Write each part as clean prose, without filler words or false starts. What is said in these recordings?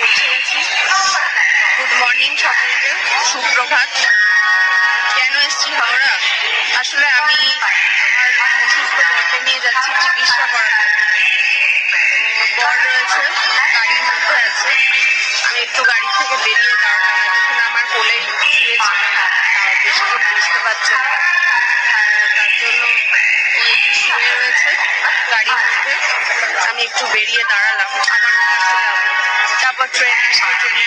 পৌঁছে গেছি। Good morning সকলকে, সুপ্রভাত। কেন এসছি হাওড়া? আসলে আমি আমার অসুস্থ বরকে নিয়ে যাচ্ছি চিকিৎসা করাতে। বর রয়েছে, গাড়ির মধ্যে আছে। আমি একটু গাড়ি থেকে বেরিয়ে দাঁড়ালাম, এতক্ষণ আমার কোলেই শুয়েছিল, বেশিক্ষণ বুঝতে পারছে না, তার জন্য ও একটু শুয়ে রয়েছে গাড়ির মধ্যে। আমি একটু বেরিয়ে দাঁড়ালাম, আবার ওর কাছে যাবো, তারপর ট্রেন আসলে ট্রেনে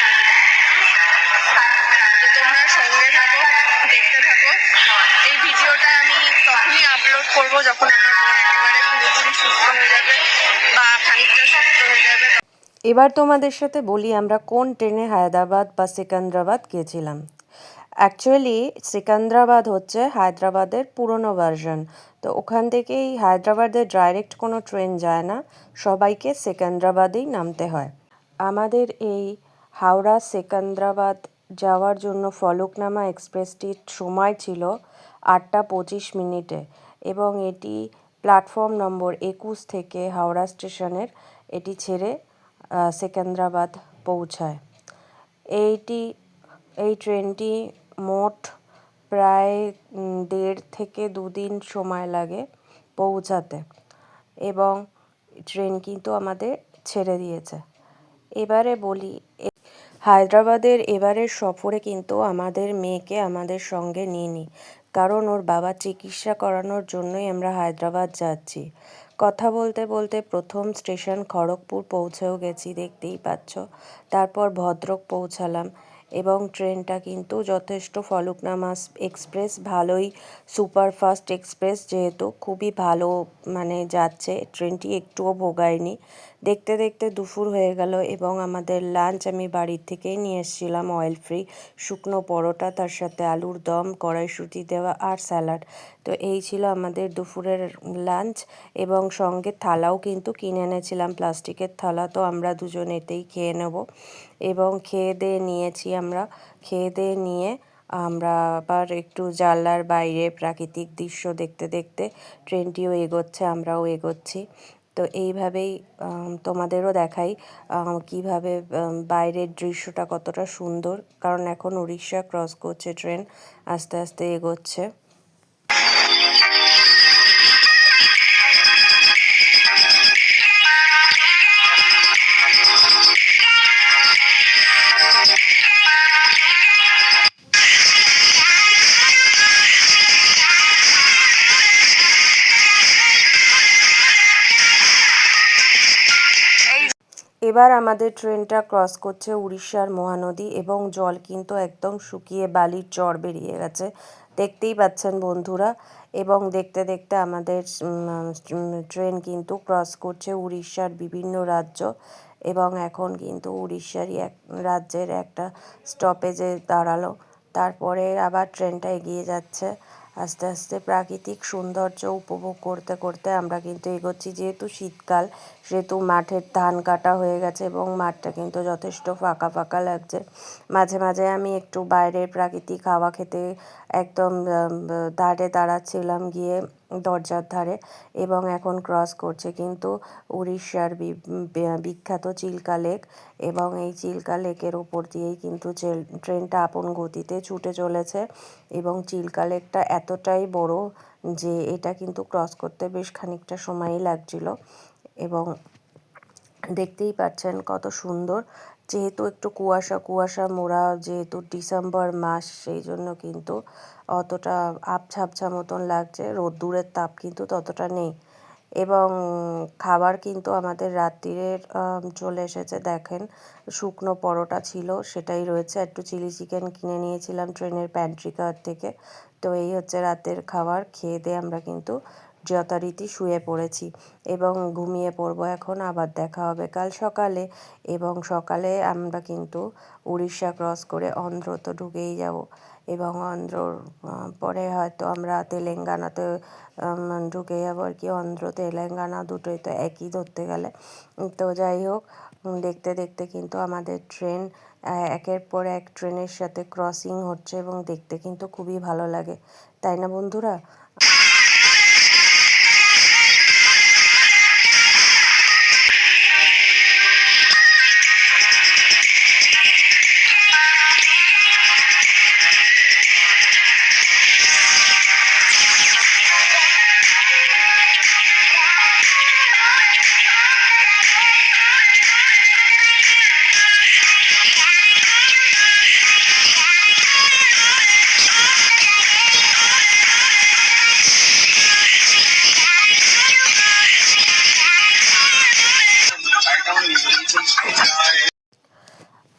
তো তোমরা সঙ্গে থাকো, দেখতে থাকো। এই ভিডিওটা আমি তখনই আপলোড করবো যখন আমার বর একেবারে পুরোপুরি সুস্থ হয়ে যাবে বা খানিকটা সুস্থ হয়ে যাবে। এবার তোমাদের সাথে বলি আমরা কোন ট্রেনে হায়দ্রাবাদ বা সিকান্দ্রাবাদ গেছিলাম। অ্যাকচুয়ালি সিকান্দ্রাবাদ হচ্ছে হায়দ্রাবাদের পুরনো ভার্সন। তো ওখান থেকেই হায়দ্রাবাদের ডাইরেক্ট কোনো ট্রেন যায় না, সবাইকে সিকান্দ্রাবাদেই নামতে হয়। আমাদের এই হাওড়া সিকান্দ্রাবাদ যাওয়ার জন্য ফলকনামা এক্সপ্রেসটির সময় ছিল 8:25 এবং এটি প্ল্যাটফর্ম নম্বর 21 থেকে হাওড়া স্টেশনের এটি ছেড়ে সিকান্দ্রাবাদ পৌঁছায়। এই ট্রেনটি মোট প্রায় 1.5 থেকে 2 দিন সময় লাগে পৌঁছাতে এবং ট্রেন কিন্তু আমাদের ছেড়ে দিয়েছে। এবারে বলি, হায়দ্রাবাদের এবারের সফরে কিন্তু আমাদের মেয়েকে আমাদের সঙ্গে নিয়ে নিই, কারণ ওর বাবা চিকিৎসা করানোর জন্যই আমরা হায়দ্রাবাদ যাচ্ছি। কথা বলতে বলতে প্রথম স্টেশন খড়গপুর পৌঁছেও গেছি, দেখতেই পাচ্ছ। তারপর ভদ্রক পৌঁছালাম এবং ট্রেনটা কিন্তু যথেষ্ট ফলকনামা এক্সপ্রেস, ভালোই সুপারফাস্ট এক্সপ্রেস, যেহেতু খুবই ভালো মানে যাচ্ছে, ট্রেনটি একটুও ভোগায়নি। দেখতে দেখতে দুপুর হয়ে গেল এবং আমাদের লাঞ্চ আমি বাড়ির থেকেই নিয়ে এসেছিলাম, অয়েল ফ্রি শুকনো পরোটা, তার সাথে আলুর দম, কড়াইশুঁটি দেওয়া আর স্যালাড। তো এই ছিল আমাদের দুপুরের লাঞ্চ এবং সঙ্গে থালাও কিন্তু কিনে এনেছিলাম, প্লাস্টিকের থালা। তো আমরা দুজন এতেই খেয়ে নেব এবং খেয়ে দিয়ে নিয়েছি। আমরা খেয়ে দিয়ে নিয়ে আমরা আবার একটু জানলার বাইরে প্রাকৃতিক দৃশ্য দেখতে দেখতে ট্রেনটিও এগোচ্ছে, আমরাও এগোচ্ছি। তো এইভাবেই তোমাদেরও দেখাই কিভাবে বাইরের দৃশ্যটা কতটা সুন্দর, কারণ এখন উড়িষ্যা ক্রস করছে ট্রেন, আস্তে আস্তে এগোচ্ছে। এবার আমাদের ট্রেনটা ক্রস করছে উড়িষ্যার মহানদী এবং জল কিন্তু একদম শুকিয়ে বালির চর বেরিয়ে গেছে, দেখতেই পাচ্ছেন বন্ধুরা। এবং দেখতে দেখতে আমাদের ট্রেন কিন্তু ক্রস করছে উড়িষ্যার বিভিন্ন রাজ্য এবং এখন কিন্তু উড়িষ্যারই এক রাজ্যের একটা স্টপেজে দাঁড়ালো। তারপরে আবার ট্রেনটা এগিয়ে যাচ্ছে আস্তে আস্তে। প্রাকৃতিক সৌন্দর্য উপভোগ করতে করতে আমরা কিন্তু এগোচ্ছি। যেহেতু শীতকাল, সেহেতু মাঠের ধান কাটা হয়ে গেছে এবং মাঠটা কিন্তু যথেষ্ট ফাঁকা ফাঁকা লাগছে। মাঝে মাঝে আমি একটু বাইরের প্রাকৃতিক হাওয়া খেতে একদম ধারে দাঁড়াচ্ছিলাম গিয়ে দরজার ধারে। এবং এখন ক্রস করছে কিন্তু উড়িষ্যার বিখ্যাত চিল্কা লেক এবং এই চিল্কা লেকের ওপর দিয়েই কিন্তু ট্রেনটা আপন গতিতে ছুটে চলেছে এবং চিল্কা লেকটা এতটাই বড় যে এটা কিন্তু ক্রস করতে বেশ খানিকটা সময়ই লাগছিল এবং দেখতেই পাচ্ছেন কত সুন্দর। যেহেতু একটু কুয়াশা কুয়াশা মোড়া, যেহেতু ডিসেম্বর মাস, সেই জন্য কিন্তু অতটা আবছা আবছা মতন লাগছে, রোদ্দুরের তাপ কিন্তু ততটা নেই। এবং খাবার কিন্তু আমাদের রাত্রিরের চলে এসেছে, দেখেন শুকনো পরোটা ছিল, সেটাই রয়েছে। একটু চিলি চিকেন কিনে নিয়েছিলাম ট্রেনের প্যান্ট্রি কার থেকে। তো এই হচ্ছে রাতের খাবার। খেয়ে দিয়ে আমরা কিন্তু যথারীতি শুয়ে পড়েছি এবং ঘুমিয়ে পড়বো এখন। আবার দেখা হবে কাল সকালে এবং সকালে আমরা কিন্তু উড়িষ্যা ক্রস করে অন্ধ্র তো ঢুকেই যাব এবং অন্ধ্রর পরে হয়তো আমরা তেলেঙ্গানাতে ঢুকে যাবো আর কি। অন্ধ্র তেলেঙ্গানা দুটোই তো একই ধরতে গেলে। তো যাই হোক, দেখতে দেখতে কিন্তু আমাদের ট্রেন একের পর এক ট্রেনের সাথে ক্রসিং হচ্ছে এবং দেখতে কিন্তু খুবই ভালো লাগে, তাই না বন্ধুরা?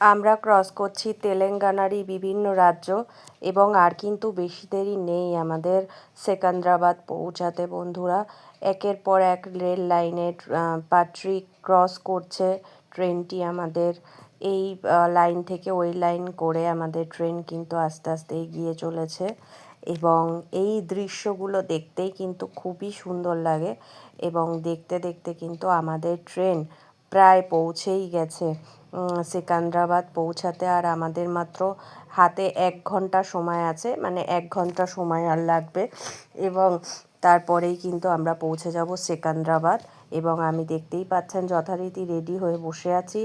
আমরা ক্রস করছি তেলেঙ্গানারই বিভিন্ন রাজ্য এবং আর কিন্তু বেশি দেরি নেই আমাদের সেকেন্দ্রাবাদ পৌঁছাতে বন্ধুরা। একের পর এক রেল লাইনের পাটরি ক্রস করছে ট্রেনটি আমাদের। এই লাইন থেকে ওই লাইন করে আমাদের ট্রেন কিন্তু আস্তে আস্তে এগিয়ে চলেছে এবং এই দৃশ্যগুলো দেখতেই কিন্তু খুবই সুন্দর লাগে এবং দেখতে দেখতে কিন্তু আমাদের ট্রেন প্রায় পৌঁছেই গেছে সেকেন্দ্রাবাদ পৌঁছাতে। আর আমাদের মাত্র হাতে 1 ঘন্টা সময় আছে, মানে 1 ঘন্টা সময় আর লাগবে এবং তারপরেই কিন্তু আমরা পৌঁছে যাব সেকেন্দ্রাবাদ। এবং আমি দেখতেই পাচ্ছেন যথারীতি রেডি হয়ে বসে আছি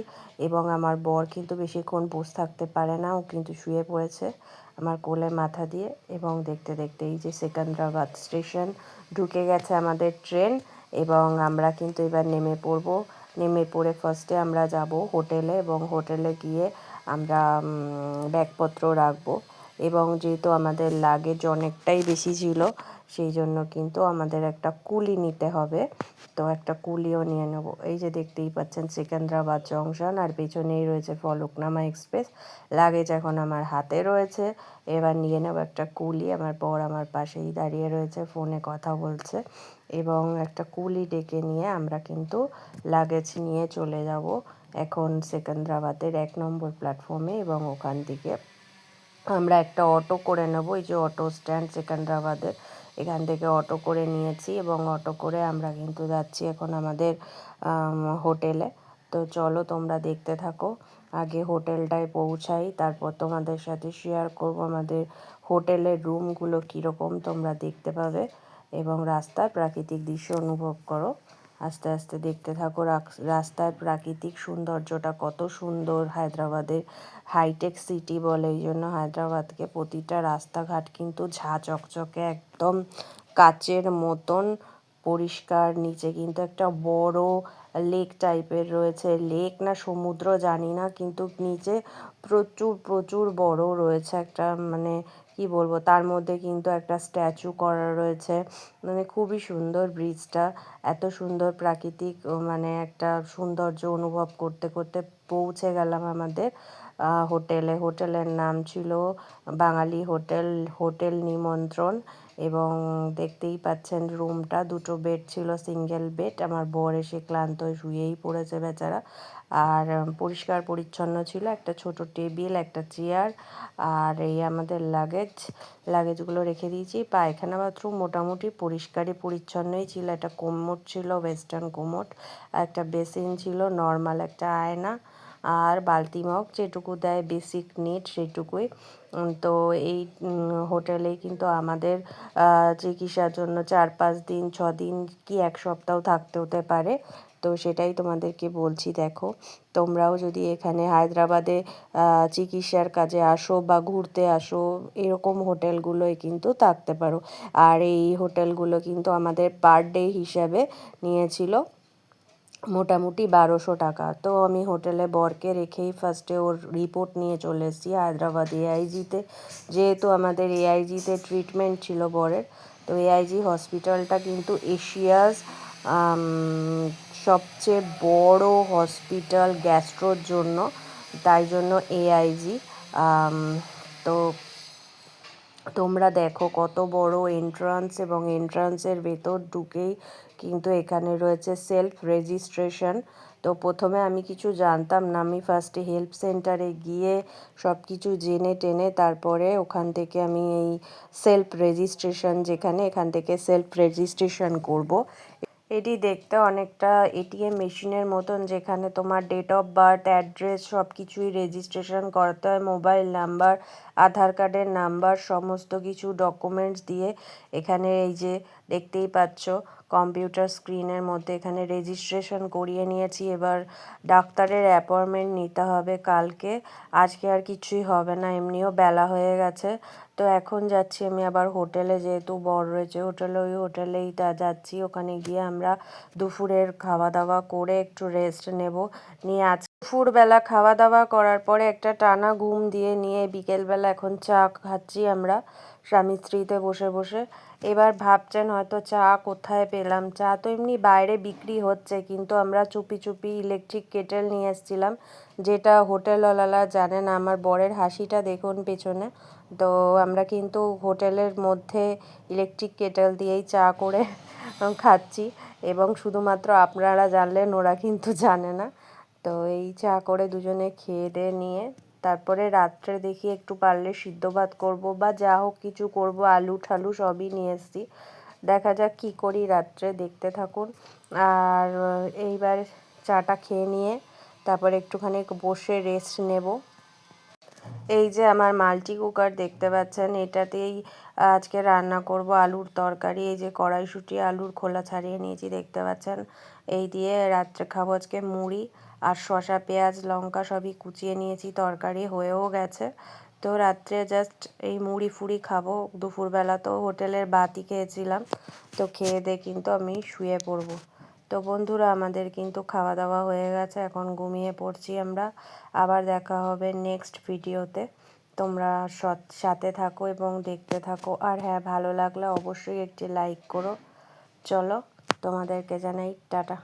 এবং আমার বর কিন্তু বেশিক্ষণ বসে থাকতে পারে না, ও কিন্তু শুয়ে পড়েছে আমার কোলে মাথা দিয়ে। এবং দেখতে দেখতে এই যে সেকেন্দ্রাবাদ স্টেশন ঢুকে গেছে আমাদের ট্রেন এবং আমরা কিন্তু এবার নেমে পড়ব। নেমে পড়ে ফার্স্টে আমরা যাব হোটেলে এবং হোটেলে গিয়ে আমরা ব্যাগপত্র রাখবো এবং যেহেতু আমাদের লাগেজ অনেকটাই বেশি ছিল সেই জন্য কিন্তু আমাদের একটা কুলি নিতে হবে, তো একটা কুলিও নিয়ে নেব। এই যে দেখতেই পাচ্ছেন সেকেন্দ্রাবাদ জংশন আর পেছনেই রয়েছে ফলকনামা এক্সপ্রেস। লাগেজ এখন আমার হাতে রয়েছে, এবার নিয়ে নেব একটা কুলি। আমার বর আমার পাশেই দাঁড়িয়ে রয়েছে, ফোনে কথা বলছে এবং একটা কুলি ডেকে নিয়ে আমরা কিন্তু লাগেজ নিয়ে চলে যাব এখন সেকেন্দ্রাবাদের 1 নম্বর প্ল্যাটফর্মে এবং ওখান থেকে আমরা একটা অটো করে নেব। এই যে অটো স্ট্যান্ড সেকেন্দ্রাবাদের, এখান থেকে অটো করে নিয়েছি এবং অটো করে আমরা কিন্তু যাচ্ছি এখন আমাদের হোটেলে। তো চলো তোমরা দেখতে থাকো, আগে হোটেলটায় পৌঁছাই তারপর তোমাদের সাথে শেয়ার করব আমাদের হোটেলের রুমগুলো কীরকম তোমরা দেখতে পাবে এবং রাস্তার প্রাকৃতিক দৃশ্য অনুভব করো। আস্তে আস্তে দেখতে থাকো রাস্তার প্রাকৃতিক সৌন্দর্যটা কত সুন্দর। হায়দ্রাবাদের হাইটেক সিটি বলে, এই জন্য হায়দ্রাবাদকে প্রতিটা রাস্তাঘাট কিন্তু ঝাঁ চকচকে একদম কাচের মতন পরিষ্কার। নিচে কিন্তু একটা বড় লেক টাইপের রয়েছে, লেক না সমুদ্র জানি না, কিন্তু নিচে প্রচুর প্রচুর বড় রয়েছে একটা, মানে কি বলবো, তার মধ্যে কিন্তু একটা স্ট্যাচু করা রয়েছে। মানে খুবই সুন্দর ব্রিজটা, এত সুন্দর প্রাকৃতিক মানে একটা সৌন্দর্য অনুভব করতে করতে পৌঁছে গেলাম আমাদের হোটেলে। হোটেলের নাম ছিল বাঙালি হোটেল, হোটেল নিমন্ত্রণ। এবং দেখতেই পাচ্ছেন রুমটা, 2টো বেড ছিল, সিঙ্গেল বেড। আমার বর এসে ক্লান্ত হয়ে শুয়েই পড়েছে বেচারা। আর পরিষ্কার পরিচ্ছন্ন ছিল, একটা ছোট টেবিল, একটা চেয়ার আর এই আমাদের লাগেজগুলো রেখে দিয়েছি। পায়খানা বাথরুম মোটামুটি পরিষ্কারই পরিচ্ছন্নই ছিল, একটা কোমোড ছিল, ওয়েস্টার্ন কোমোড, একটা বেসিন ছিল, নর্মাল একটা আয়না আর বালতি মগ, যেটুকু দেয় বেসিক নিড সেটুকুই। তো এই হোটেলেই কিন্তু আমাদের চিকিৎসার জন্য 4-5 দিন 6 দিন কি 1 সপ্তাহ থাকতে হতে পারে। তো সেটাই তোমাদেরকে বলছি। দেখো তোমরাও যদি এখানে হায়দ্রাবাদে চিকিৎসার কাজে আসো বা ঘুরতে আসো, এরকম হোটেলগুলোয় কিন্তু থাকতে পারো। আর এই হোটেলগুলো কিন্তু আমাদের পার ডে হিসাবে নিয়েছিল মোটামুটি 1200 টাকা। তো আমি হোটেলে বরকে রেখেই ফার্স্টে ওর রিপোর্ট নিয়ে চলে এসেছি হায়দ্রাবাদ এআইজিতে, যেহেতু আমাদের এআইজিতে ট্রিটমেন্ট ছিল বরের। তো এআইজি হসপিটালটা কিন্তু এশিয়ার সবচেয়ে বড় হসপিটাল গ্যাস্ট্রোর জন্য, তাই জন্য এআইজি। তো তোমরা দেখো কত বড় এন্ট্রান্স এবং এন্ট্রান্সের ভেতর ঢুকেই কিন্তু এখানে রয়েছে সেলফ রেজিস্ট্রেশন। তো প্রথমে আমি কিছু জানতাম না, আমি ফার্স্টে হেল্প সেন্টারে গিয়ে সব কিছু জেনে টেনে তারপরে ওখান থেকে আমি এই সেলফ রেজিস্ট্রেশন, যেখানে এখান থেকে সেলফ রেজিস্ট্রেশন করব। এটি দেখতে অনেকটা এটিএম মেশিনের মতন, যেখানে তোমার ডেট অফ বার্থ, অ্যাড্রেস সব কিছুই রেজিস্ট্রেশন করতে হয়, মোবাইল নাম্বার, আধার কার্ডের নাম্বার, সমস্ত কিছু ডকুমেন্টস দিয়ে। এখানে এই যে দেখতেই পাচ্ছ কম্পিউটার স্ক্রিনের মধ্যে এখানে রেজিস্ট্রেশন করিয়ে নিয়েছি। এবার ডাক্তারের অ্যাপয়েন্টমেন্ট নিতে হবে কালকে, আজকে আর কিছুই হবে না, এমনিও বেলা হয়ে গেছে। তো এখন যাচ্ছি আমি আবার হোটেলে, যেহেতু বর রয়েছে হোটেলে, ওই হোটেলেই যাচ্ছি। ওখানে গিয়ে আমরা দুপুরের খাওয়া দাওয়া করে একটু রেস্ট নেব। নিয়ে আজ দুপুরবেলা খাওয়া দাওয়া করার পরে একটা টানা ঘুম দিয়ে নিয়ে বিকেলবেলা এখন চা খাচ্ছি আমরা স্বামী স্ত্রীতে বসে বসে। এবার ভাবছেন হয়তো চা কোথায় পেলাম, চা তো এমনি বাইরে বিক্রি হচ্ছে, কিন্তু আমরা চুপি চুপি ইলেকট্রিক কেটেল নিয়ে এসেছিলাম, যেটা হোটেলওয়ালারা জানে না। আমার বরের হাসিটা দেখুন পেছনে। তো আমরা কিন্তু হোটেলের মধ্যে ইলেকট্রিক কেটেল দিয়েই চা করে খাচ্ছি, এবং শুধুমাত্র আপনারা জানলেন, ওরা কিন্তু জানে না। তো এই চা করে দুজনে খেয়ে দিয়ে নিয়ে তারপরে রাত্রে দেখি একটু পারলে সিদ্ধ ভাত করবো বা যা হোক কিছু করব, আলু ঠালু সবই নিয়ে এসেছি। দেখা যাক কী করি রাত্রে, দেখতে থাকুন। আর এইবার চাটা খেয়ে নিয়ে তারপরে একটুখানি বসে রেস্ট নেব। এই যে আমার মাল্টি কুকার দেখতে পাচ্ছেন, এটাতেই আজকে রান্না করব আলুর তরকারি। এই যে কড়াইশুঁটি আলুর খোলা ছাড়িয়ে নিয়েছি দেখতে পাচ্ছেন। এই দিয়ে রাত্রে খাবো আজকে মুড়ি আর শসা পেঁয়াজ লঙ্কা সবই কুচিয়ে নিয়েছি, তরকারি হয়েও গেছে। তো রাত্রে জাস্ট এই মুড়ি ফুড়ি খাবো। দুপুরবেলা তো হোটেলের বাতি খেয়েছিলাম, তো খেয়ে দিয়ে কিন্তু আমি শুয়ে পড়বো। তো বন্ধুরা, আমাদের কিন্তু খাওয়া দাওয়া হয়ে গেছে, এখন ঘুমিয়ে পড়ছি আমরা। আবার দেখা হবে নেক্সট ভিডিওতে। তোমরা সাথে থাকো এবং দেখতে থাকো। আর হ্যাঁ, ভালো লাগলে অবশ্যই একটি লাইক করো। চলো, তোমাদেরকে জানাই টাটা।